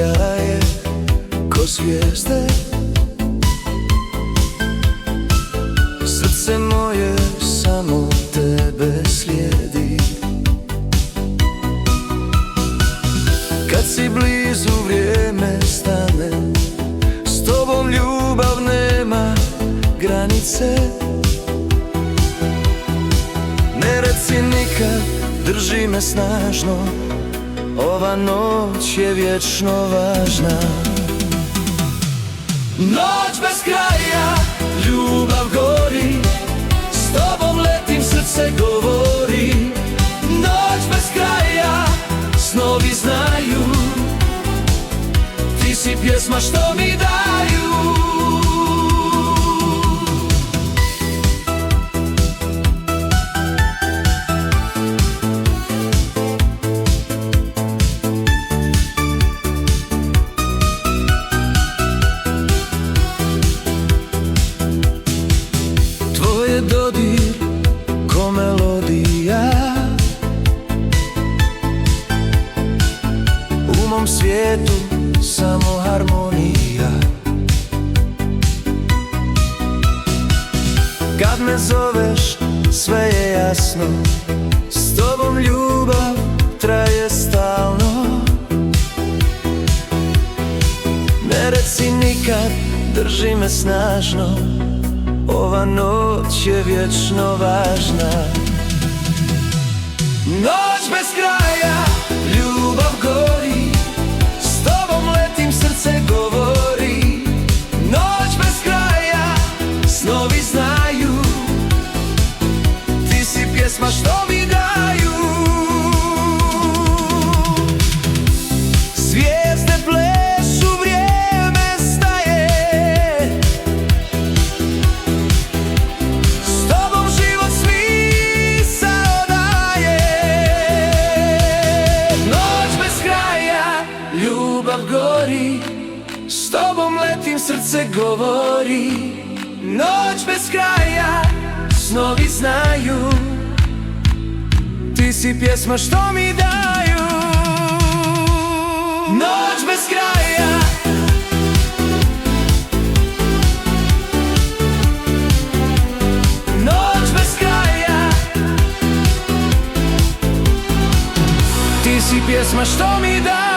sjaje ko zvijezde. Srce moje samo tebe slijedi. Kad si blizu vrijeme stane, s tobom ljubav nema granice. Ne reci nikad, drži me snažno, ova noć je vječno važna. Noć bez kraja, ljubav gori, s tobom letim, srce govori. Noć bez kraja, snovi znaju, ti si pjesma što mi daju. Tvoje dodir ko melodija, u mom svijetu samo harmonija. Kad me zoveš sve je jasno, s tobom ljubav traje stalno. Ne reci nikad, drži me snažno, ova noć je vječno važna. Noć bez kraja, ljubav gori, s tobom letim, srce govori. Noć bez kraja, snovi znaju, ti si pjesma što mi daju. Zvijezde plešu, vrijeme staje, s tobom život smisao daje. Noć bez kraja, ljubav gori, s tobom letim, srce govori. Noć bez kraja, snovi znaju, ti si pjesma što mi daju. Noć bez kraja, noć bez kraja, ti si pjesma što mi daju.